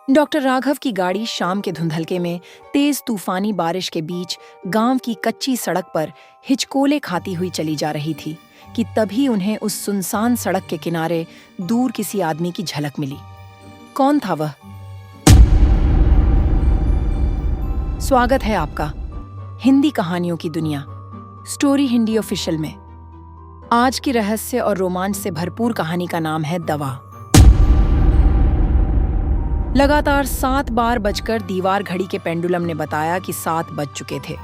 Doctor Raghav की गाड़ी शाम के धुंधलके में तेज तूफानी बारिश के बीच गांव की कच्ची सड़क पर हिचकोले खाती हुई चली जा रही थी कि तभी उन्हें उस सुनसान सड़क के किनारे दूर किसी आदमी की झलक मिली। कौन था वह? स्वागत है आपका हिंदी कहानियों की दुनिया स्टोरी हिंदी ऑफिशियल में। आज की रहस्य और रोमांच से भरपूर कहानी का नाम है दवा। लगातार 7 बार बजकर दीवार घड़ी के पेंडुलम ने बताया कि 7 बज चुके थे।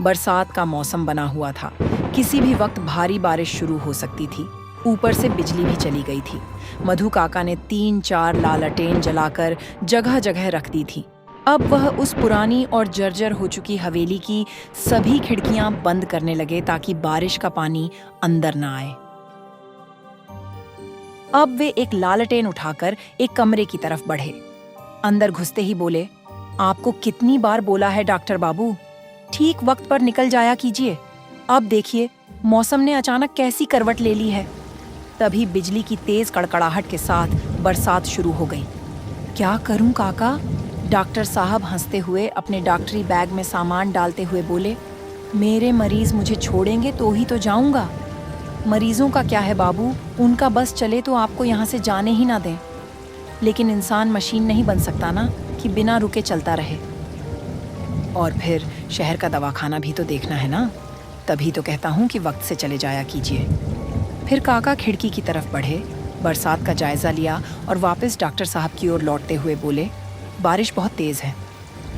बरसात का मौसम बना हुआ था, किसी भी वक्त भारी बारिश शुरू हो सकती थी। ऊपर से बिजली भी चली गई थी। मधु काका ने 3-4 लालटेन जलाकर जगह जगह रख दी थी। अब वह उस पुरानी और जर्जर हो चुकी हवेली की सभी खिड़कियां बंद करने लगे ताकि बारिश का पानी अंदर न आए। अब वे एक लालटेन उठाकर एक कमरे की तरफ बढ़े। अंदर घुसते ही बोले, आपको कितनी बार बोला है डॉक्टर बाबू, ठीक वक्त पर निकल जाया कीजिए। अब देखिए मौसम ने अचानक कैसी करवट ले ली है। तभी बिजली की तेज कड़कड़ाहट के साथ बरसात शुरू हो गई। क्या करूं काका? डॉक्टर साहब हंसते हुए अपने डॉक्टरी बैग में सामान डालते हुए बोले, मेरे मरीज मुझे छोड़ेंगे तो ही तो जाऊंगा। मरीजों का क्या है बाबू, उनका बस चले तो आपको यहाँ से जाने ही ना दें। लेकिन इंसान मशीन नहीं बन सकता ना कि बिना रुके चलता रहे। और फिर शहर का दवाखाना भी तो देखना है ना, तभी तो कहता हूँ कि वक्त से चले जाया कीजिए। फिर काका खिड़की की तरफ बढ़े, बरसात का जायजा लिया और वापस डॉक्टर साहब की ओर लौटते हुए बोले, बारिश बहुत तेज है,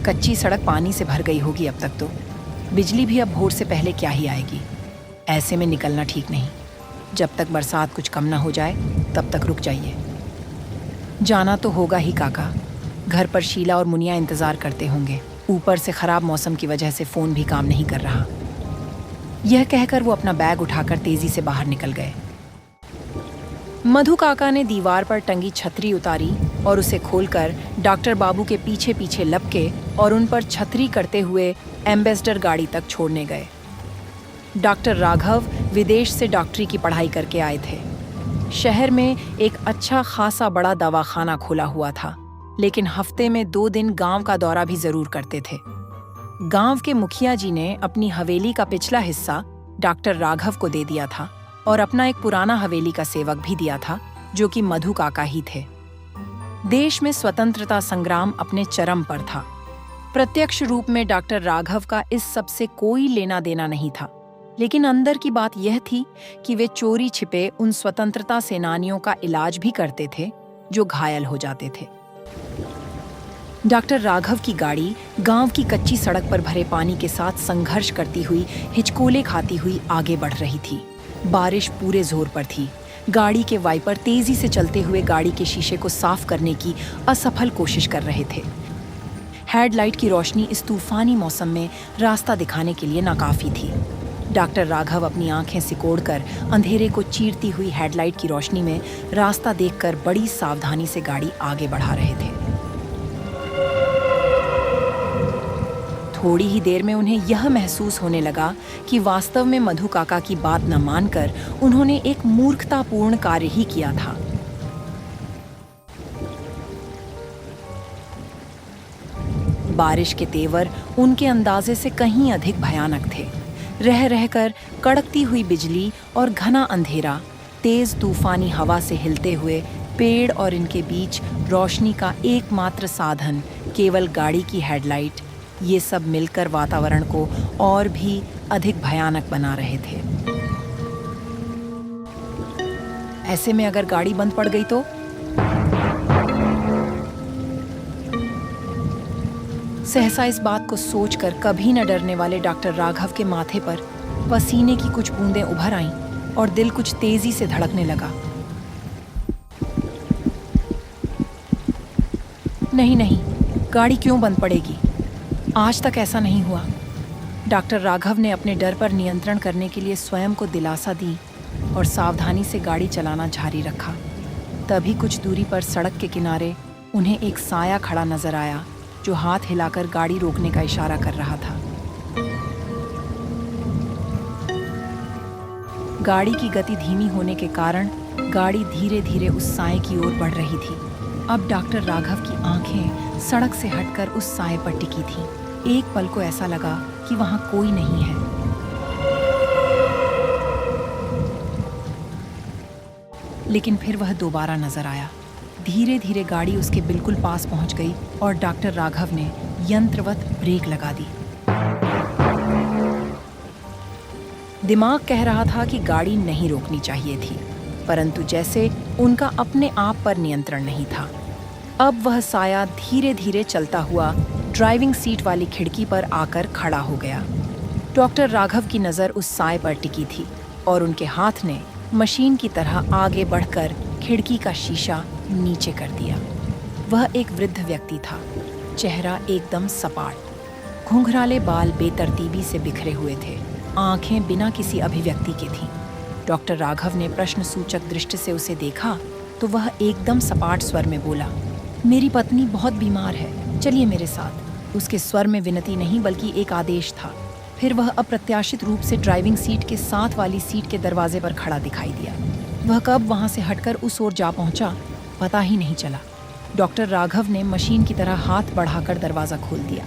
कच्ची सड़क पानी से भर गई होगी अब तक तो। बिजली भी अब भोर से पहले क्या ही आएगी। ऐसे में निकलना ठीक नहीं। जब तक बरसात कुछ कम ना हो जाए तब तक रुक जाइए। जाना तो होगा ही काका, घर पर शीला और मुनिया इंतजार करते होंगे। ऊपर से खराब मौसम की वजह से फोन भी काम नहीं कर रहा। यह कहकर वो अपना बैग उठाकर तेजी से बाहर निकल गए। मधु काका ने दीवार पर टंगी छतरी उतारी और उसे खोलकर डॉक्टर बाबू के पीछे पीछे लपके और उन पर छतरी करते हुए एम्बेसडर गाड़ी तक छोड़ने गए। डॉक्टर राघव विदेश से डॉक्टरी की पढ़ाई करके आए थे। शहर में एक अच्छा खासा बड़ा दवाखाना खोला हुआ था, लेकिन हफ्ते में 2 दिन गांव का दौरा भी जरूर करते थे। गांव के मुखिया जी ने अपनी हवेली का पिछला हिस्सा डॉक्टर राघव को दे दिया था और अपना एक पुराना हवेली का सेवक भी दिया था, जो कि मधु काका ही थे। देश में स्वतंत्रता संग्राम अपने चरम पर था। प्रत्यक्ष रूप में डॉक्टर राघव का इस सब से कोई लेना देना नहीं था, लेकिन अंदर की बात यह थी कि वे चोरी छिपे उन स्वतंत्रता सेनानियों का इलाज भी करते थे जो घायल हो जाते थे। डॉक्टर राघव की गाड़ी गांव की कच्ची सड़क पर भरे पानी के साथ संघर्ष करती हुई हिचकोले खाती हुई आगे बढ़ रही थी। बारिश पूरे जोर पर थी। गाड़ी के वाइपर तेजी से चलते हुए गाड़ी के शीशे को साफ करने की असफल कोशिश कर रहे थे। हेडलाइट की रोशनी इस तूफानी मौसम में रास्ता दिखाने के लिए नाकाफी थी। डॉक्टर राघव अपनी आंखें सिकोड़कर अंधेरे को चीरती हुई हेडलाइट की रोशनी में रास्ता देखकर बड़ी सावधानी से गाड़ी आगे बढ़ा रहे थे। थोड़ी ही देर में उन्हें यह महसूस होने लगा कि वास्तव में मधु काका की बात न मानकर उन्होंने एक मूर्खतापूर्ण कार्य ही किया था। बारिश के तेवर उनके अंदाजे से कहीं अधिक भयानक थे। रह रहकर कड़कती हुई बिजली और घना अंधेरा, तेज तूफानी हवा से हिलते हुए पेड़ और इनके बीच रोशनी का एकमात्र साधन केवल गाड़ी की हेडलाइट, ये सब मिलकर वातावरण को और भी अधिक भयानक बना रहे थे। ऐसे में अगर गाड़ी बंद पड़ गई तो? सहसा इस बात को सोचकर कभी न डरने वाले डॉक्टर राघव के माथे पर पसीने की कुछ बूंदें उभर आईं और दिल कुछ तेजी से धड़कने लगा। नहीं नहीं, गाड़ी क्यों बंद पड़ेगी? आज तक ऐसा नहीं हुआ। डॉक्टर राघव ने अपने डर पर नियंत्रण करने के लिए स्वयं को दिलासा दी और सावधानी से गाड़ी चलाना जारी रखा। तभी कुछ दूरी पर सड़क के किनारे उन्हें एक साया खड़ा नजर आया, जो हाथ हिलाकर गाड़ी रोकने का इशारा कर रहा था। गाड़ी की गति धीमी होने के कारण गाड़ी धीरे धीरे उस साए की ओर बढ़ रही थी। अब डॉक्टर राघव की आंखें सड़क से हटकर उस साए पर टिकी थीं। एक पल को ऐसा लगा कि वहां कोई नहीं है। लेकिन फिर वह दोबारा नजर आया। धीरे धीरे गाड़ी उसके बिल्कुल पास पहुंच गई और डॉक्टर राघव ने यंत्रवत ब्रेक लगा दी। दिमाग कह रहा था कि गाड़ी नहीं रोकनी चाहिए थी, परंतु जैसे उनका अपने आप पर नियंत्रण नहीं था। अब वह साया धीरे धीरे चलता हुआ ड्राइविंग सीट वाली खिड़की पर आकर खड़ा हो गया। डॉक्टर राघव की नज़र उस साए पर टिकी थी और उनके हाथ ने मशीन की तरह आगे बढ़कर खिड़की का शीशा नीचे कर दिया। वह एक वृद्ध व्यक्ति था, चेहरा एकदम सपाट, घुंघराले बाल बेतरतीबी से बिखरे हुए थे, आंखें बिना किसी अभिव्यक्ति के थीं। डॉक्टर राघव ने प्रश्न सूचक दृष्टि से उसे देखा तो वह एकदम सपाट स्वर में बोला, मेरी पत्नी बहुत बीमार है, चलिए मेरे साथ। उसके स्वर में विनती नहीं बल्कि एक आदेश था। फिर वह अप्रत्याशित रूप से ड्राइविंग सीट के साथ वाली सीट के दरवाजे पर खड़ा दिखाई दिया। वह कब वहां से हटकर उस ओर जा पहुंचा पता ही नहीं चला। डॉक्टर राघव ने मशीन की तरह हाथ बढ़ाकर दरवाजा खोल दिया।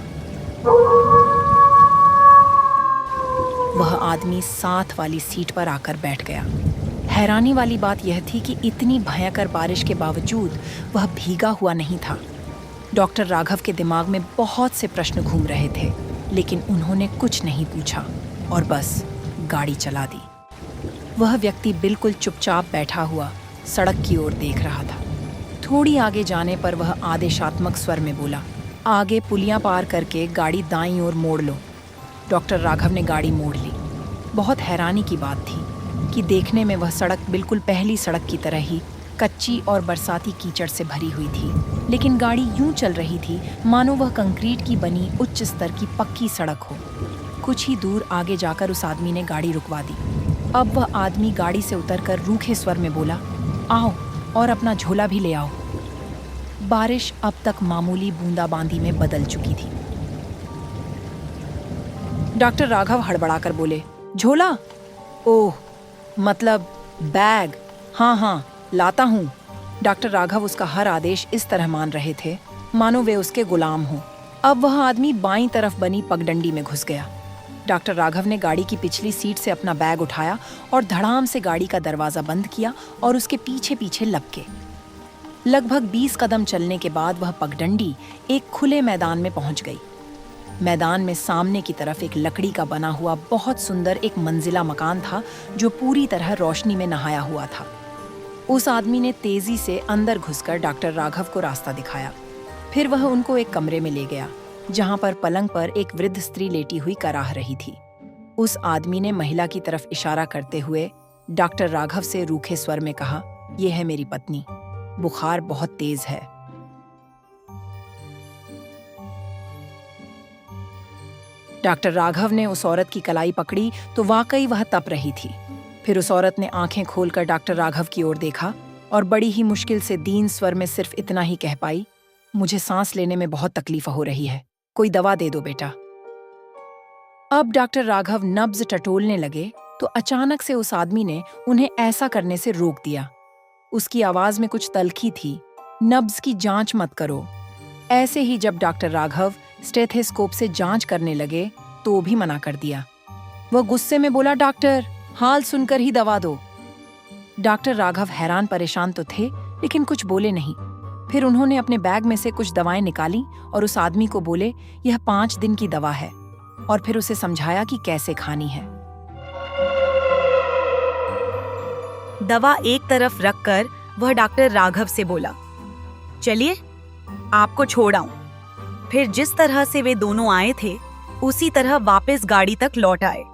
वह आदमी साथ वाली सीट पर आकर बैठ गया। हैरानी वाली बात यह थी कि इतनी भयंकर बारिश के बावजूद वह भीगा हुआ नहीं था। डॉक्टर राघव के दिमाग में बहुत से प्रश्न घूम रहे थे, लेकिन उन्होंने कुछ नहीं पूछा और बस गाड़ी चला दी। वह व्यक्ति बिल्कुल चुपचाप बैठा हुआ सड़क की ओर देख रहा था। थोड़ी आगे जाने पर वह आदेशात्मक स्वर में बोला, आगे पुलियां पार करके गाड़ी दाईं ओर मोड़ लो। डॉक्टर राघव ने गाड़ी मोड़ ली। बहुत हैरानी की बात थी कि देखने में वह सड़क बिल्कुल पहली सड़क की तरह ही कच्ची और बरसाती कीचड़ से भरी हुई थी, लेकिन गाड़ी यूं चल रही थी मानो वह कंक्रीट की बनी उच्च स्तर की पक्की सड़क हो। कुछ ही दूर आगे जाकर उस आदमी ने गाड़ी रुकवा दी। अब वह आदमी गाड़ी से उतरकर रूखे स्वर में बोला, आओ और अपना झोला भी ले आओ। बारिश अब तक मामूली बूंदाबांदी में बदल चुकी थी। डॉक्टर राघव हड़बड़ाकर बोले, झोला? ओह, मतलब बैग। हाँ, लाता हूँ। डॉक्टर राघव उसका हर आदेश इस तरह मान रहे थे मानो वे उसके गुलाम हों। अब वह आदमी बाईं तरफ बनी पगडंडी में घुस गया। डॉक्टर राघव ने गाड़ी की पिछली सीट से अपना बैग उठाया और धड़ाम से गाड़ी का दरवाजा बंद किया और उसके पीछे पीछे लपके। लगभग 20 कदम चलने के बाद वह पगडंडी एक खुले मैदान में पहुंच गई। मैदान में सामने की तरफ एक लकड़ी का बना हुआ बहुत सुंदर एक मंजिला मकान था जो पूरी तरह रोशनी में नहाया हुआ था। उस आदमी ने तेजी से अंदर घुसकर डॉक्टर राघव को रास्ता दिखाया। फिर वह उनको एक कमरे में ले गया जहां पर पलंग पर एक वृद्ध स्त्री लेटी हुई कराह रही थी। उस आदमी ने महिला की तरफ इशारा करते हुए डॉक्टर राघव से रूखे स्वर में कहा, यह है मेरी पत्नी, बुखार बहुत तेज है। डॉक्टर राघव ने उस औरत की कलाई पकड़ी तो वाकई वह तप रही थी। फिर उस औरत ने आंखें खोलकर डॉक्टर राघव की ओर देखा और बड़ी ही मुश्किल से दीन स्वर में सिर्फ इतना ही कह पाई, मुझे सांस लेने में बहुत तकलीफ हो रही है, कोई दवा दे दो बेटा। अब डॉक्टर राघव नब्ज टटोलने लगे तो अचानक से उस आदमी ने उन्हें ऐसा करने से रोक दिया। उसकी आवाज में कुछ तल्खी थी, नब्ज की जांच मत करो। ऐसे ही जब डॉक्टर राघव स्टेथोस्कोप से जांच करने लगे तो भी मना कर दिया। वह गुस्से में बोला, डॉक्टर, हाल सुनकर ही दवा दो। डॉक्टर राघव हैरान परेशान तो थे लेकिन कुछ बोले नहीं। फिर उन्होंने अपने बैग में से कुछ दवाएं निकाली और उस आदमी को बोले, यह 5 दिन की दवा है, और फिर उसे समझाया कि कैसे खानी है। दवा एक तरफ रखकर वह डॉक्टर राघव से बोला, चलिए आपको छोड़ आऊं। फिर जिस तरह से वे दोनों आए थे उसी तरह वापस गाड़ी तक लौट आए।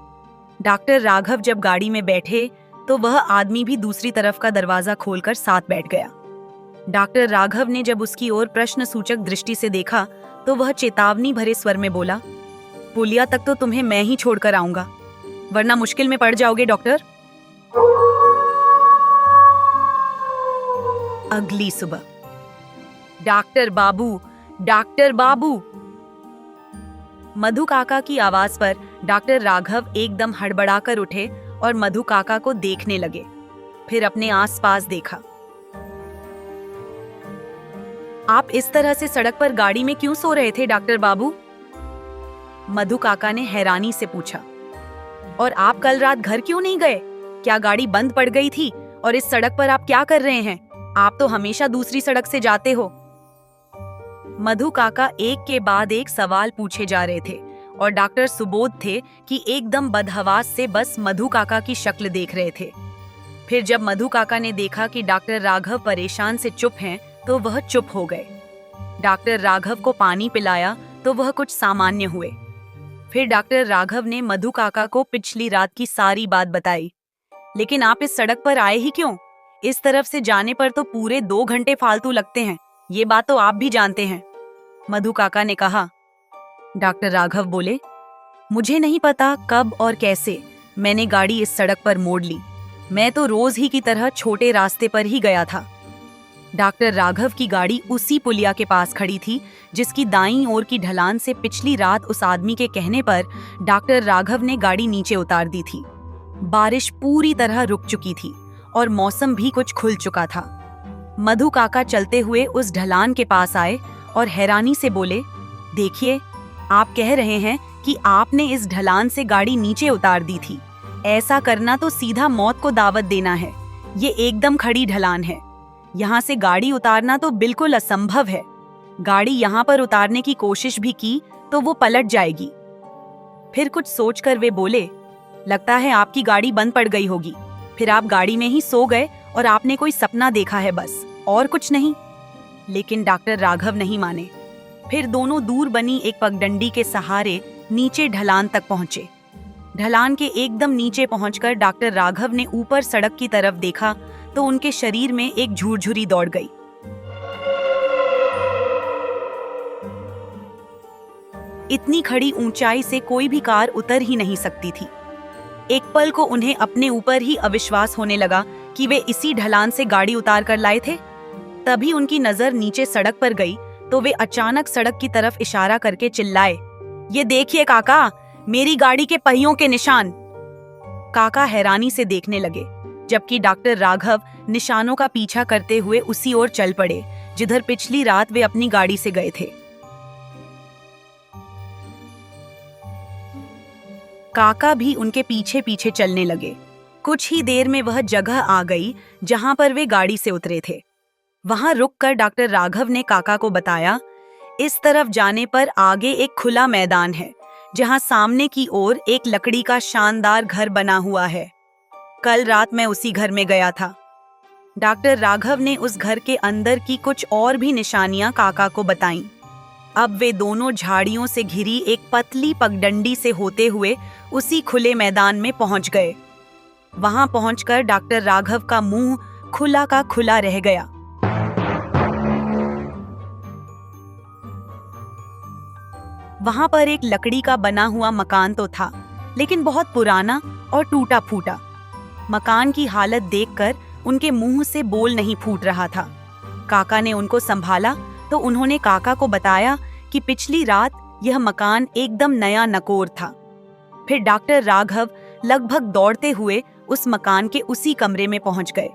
डॉक्टर राघव जब गाड़ी में बैठे तो वह आदमी भी दूसरी तरफ का दरवाजा खोलकर साथ बैठ गया। डॉक्टर राघव ने जब उसकी ओर प्रश्न सूचक दृष्टि से देखा तो वह चेतावनी भरे स्वर में बोला, पुलिया तक तो तुम्हें मैं ही छोड़कर आऊंगा, वरना मुश्किल में पड़ जाओगे डॉक्टर। अगली सुबह, डॉक्टर बाबू, डॉक्टर बाबू। मधु काका की आवाज पर डॉक्टर राघव एकदम हड़बड़ाकर उठे और मधु काका को देखने लगे। फिर अपने आसपास देखा। आप इस तरह से सड़क पर गाड़ी में क्यों सो रहे थे डॉक्टर बाबू? मधु काका ने हैरानी से पूछा। और आप कल रात घर क्यों नहीं गए? क्या गाड़ी बंद पड़ गई थी? और इस सड़क पर आप क्या कर रहे हैं? आप तो हमेशा दूसरी सड़क से जाते हो। मधु काका एक के बाद एक सवाल पूछे जा रहे थे और डॉक्टर सुबोध थे कि एकदम बदहवास से बस मधु काका की शक्ल देख रहे थे। फिर जब मधु काका ने देखा कि डॉक्टर राघव परेशान से चुप हैं, तो वह चुप हो गए। डॉक्टर राघव को पानी पिलाया तो वह कुछ सामान्य हुए। फिर डॉक्टर राघव ने मधु काका को पिछली रात की सारी बात बताई। लेकिन आप इस सड़क पर आए ही क्यों? इस तरफ से जाने पर तो पूरे 2 घंटे फालतू लगते हैं, ये बात तो आप भी जानते हैं, मधु काका ने कहा। डॉक्टर राघव बोले, मुझे नहीं पता कब और कैसे मैंने गाड़ी इस सड़क पर मोड़ ली। मैं तो रोज ही की तरह छोटे रास्ते पर ही गया था। डॉक्टर राघव की गाड़ी उसी पुलिया के पास खड़ी थी जिसकी दाईं ओर की ढलान से पिछली रात उस आदमी के कहने पर डॉक्टर राघव ने गाड़ी नीचे उतार दी थी। बारिश पूरी तरह रुक चुकी थी और मौसम भी कुछ खुल चुका था। मधु काका चलते हुए उस ढलान के पास आए और हैरानी से बोले, देखिए, आप कह रहे हैं कि आपने इस ढलान से गाड़ी नीचे उतार दी थी। ऐसा करना तो सीधा मौत को दावत देना है। ये एकदम खड़ी ढलान है। यहाँ से गाड़ी उतारना तो बिल्कुल असंभव है। गाड़ी यहाँ पर उतारने की कोशिश भी की तो वो पलट जाएगी। फिर कुछ सोचकर वे बोले, लगता है आपकी गाड़ी बंद पड़ गई होगी। फिर आप गाड़ी में ही सो गए और आपने कोई सपना देखा है बस, और कुछ नहीं। लेकिन डॉक्टर राघव नहीं माने। फिर दोनों दूर बनी एक पगडंडी के सहारे नीचे ढलान तक पहुंचे। ढलान के एकदम नीचे पहुंचकर डॉक्टर राघव ने ऊपर सड़क की तरफ देखा तो उनके शरीर में एक झुरझुरी दौड़ गई। इतनी खड़ी ऊंचाई से कोई भी कार उतर ही नहीं सकती थी। एक पल को उन्हें अपने ऊपर ही अविश्वास होने लगा कि वे इसी ढलान से गाड़ी उतार कर लाए थे। तभी उनकी नजर नीचे सड़क पर गई तो वे अचानक सड़क की तरफ इशारा करके चिल्लाए, ये देखिए काका, मेरी गाड़ी के पहियों के निशान। काका हैरानी से देखने लगे, जबकि डॉक्टर राघव निशानों का पीछा करते हुए उसी ओर चल पड़े जिधर पिछली रात वे अपनी गाड़ी से गए थे। काका भी उनके पीछे पीछे चलने लगे। कुछ ही देर में वह जगह आ गई जहां पर वे गाड़ी से उतरे थे। वहां रुककर डॉक्टर राघव ने काका को बताया, इस तरफ जाने पर आगे एक खुला मैदान है जहां सामने की ओर एक लकड़ी का शानदार घर बना हुआ है। कल रात मैं उसी घर में गया था। डॉक्टर राघव ने उस घर के अंदर की कुछ और भी निशानियां काका को बताईं। अब वे दोनों झाड़ियों से घिरी एक पतली पगडंडी से होते हुए उसी खुले मैदान में पहुंच गए। वहां पहुंचकर डॉक्टर राघव का मुंह खुला का खुला रह गया। वहां पर एक लकड़ी का बना हुआ मकान तो था, लेकिन बहुत पुराना और टूटा फूटा। मकान की हालत देखकर उनके मुंह से बोल नहीं फूट रहा था। काका ने उनको संभाला तो उन्होंने काका को बताया कि पिछली रात यह मकान एकदम नया नकोर था। फिर डॉक्टर राघव लगभग दौड़ते हुए उस मकान के उसी कमरे में पहुंच गए।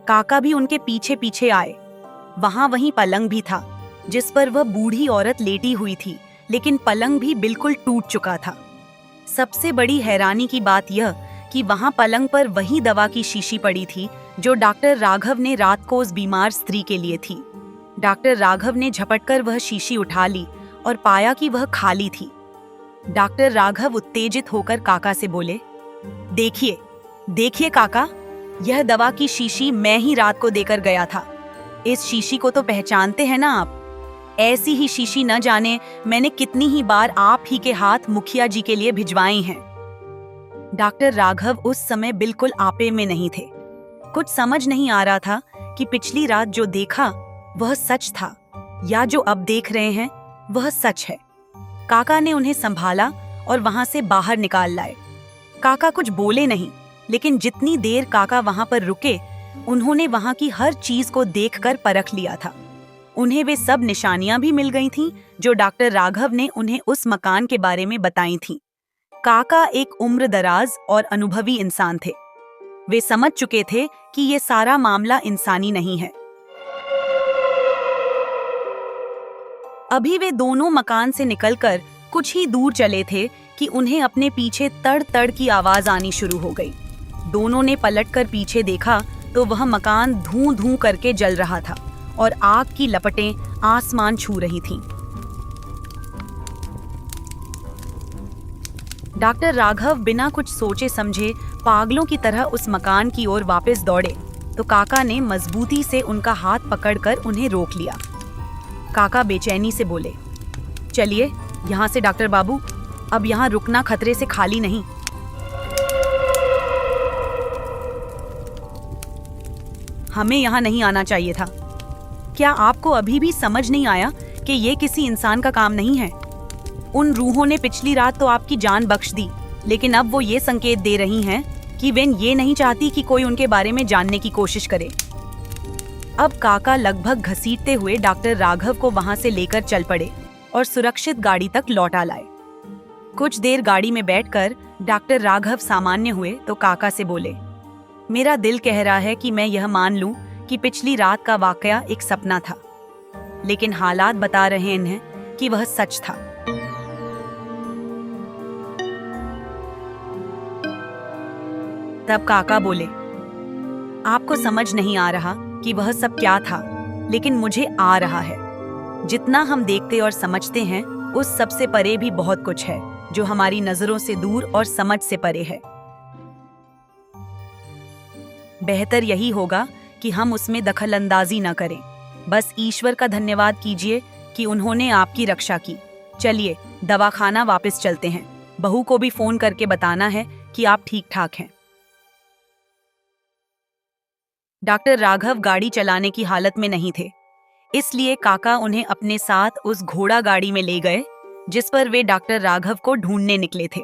काका भी उनके पीछे पीछे आए। वहां वही पलंग भी था जिस पर वह बूढ़ी औरत लेटी हुई थी, लेकिन पलंग भी बिल्कुल टूट चुका था। सबसे बड़ी हैरानी की बात यह कि वहां पलंग पर वही दवा की शीशी पड़ी थी जो डॉक्टर राघव ने रात को उस बीमार स्त्री के लिए थी। डॉक्टर राघव ने झपटकर वह शीशी उठा ली और पाया कि वह खाली थी। डॉक्टर राघव उत्तेजित होकर काका से बोले, देखिए देखिए काका, यह दवा की शीशी मैं ही रात को देकर गया था। इस शीशी को तो पहचानते हैं ना आप? ऐसी ही शीशी न जाने मैंने कितनी ही बार आप ही के हाथ मुखिया जी के लिए भिजवाई हैं। डॉक्टर राघव उस समय बिल्कुल आपे में नहीं थे। कुछ समझ नहीं आ रहा था कि पिछली रात जो देखा वह सच था या जो अब देख रहे हैं वह सच है। काका ने उन्हें संभाला और वहां से बाहर निकाल लाए। काका कुछ बोले नहीं, लेकिन जितनी देर काका वहां पर रुके उन्होंने वहां की हर चीज को देखकर परख लिया था। उन्हें वे सब निशानियां भी मिल गई थीं जो डॉक्टर राघव ने उन्हें उस मकान के बारे में बताई थीं। काका एक उम्रदराज और अनुभवी इंसान थे। वे समझ चुके थे कि ये सारा मामला इंसानी नहीं है। अभी वे दोनों मकान से निकलकर कुछ ही दूर चले थे कि उन्हें अपने पीछे तड़ तड़ की आवाज आनी शुरू हो गई। दोनों ने पलटकर पीछे देखा तो वह मकान धूं धूं करके जल रहा था और आग की लपटें आसमान छू रही थीं। डॉक्टर राघव बिना कुछ सोचे समझे पागलों की तरह उस मकान की ओर वापस दौड़े तो काका ने मजबूती से उनका हाथ पकड़कर उन्हें रोक लिया। काका बेचैनी से बोले, चलिए यहाँ से डॉक्टर बाबू, अब यहाँ रुकना खतरे से खाली नहीं। हमें यहाँ नहीं आना चाहिए था। क्या आपको अभी भी समझ नहीं आया कि ये किसी इंसान का काम नहीं है? उन रूहों ने पिछली रात तो आपकी जान बख्श दी, लेकिन अब वो ये संकेत दे रही हैं कि वे ये नहीं चाहती कि कोई उनके बारे में जानने की कोशिश करे। अब काका लगभग घसीटते हुए डॉक्टर राघव को वहां से लेकर चल पड़े और सुरक्षित गाड़ी तक लौटा लाए। कुछ देर गाड़ी में बैठकर डॉक्टर राघव सामान्य हुए तो काका से बोले, मेरा दिल कह रहा है कि मैं यह मान लूं कि पिछली रात का वाकया एक सपना था, लेकिन हालात बता रहे हैं कि वह सच था। तब काका बोले, आपको समझ नहीं आ रहा कि वह सब क्या था, लेकिन मुझे आ रहा है। जितना हम देखते और समझते हैं उस सब से परे भी बहुत कुछ है जो हमारी नजरों से दूर और समझ से परे है। बेहतर यही होगा कि हम उसमें दखलंदाजी न करें। बस ईश्वर का धन्यवाद कीजिए कि उन्होंने आपकी रक्षा की। चलिए दवाखाना वापस चलते हैं। बहू को भी फोन करके बताना है कि आप ठीक ठाक हैं। डॉक्टर राघव गाड़ी चलाने की हालत में नहीं थे, इसलिए काका उन्हें अपने साथ उस घोड़ा गाड़ी में ले गए जिस पर वे डॉक्टर राघव को ढूंढने निकले थे।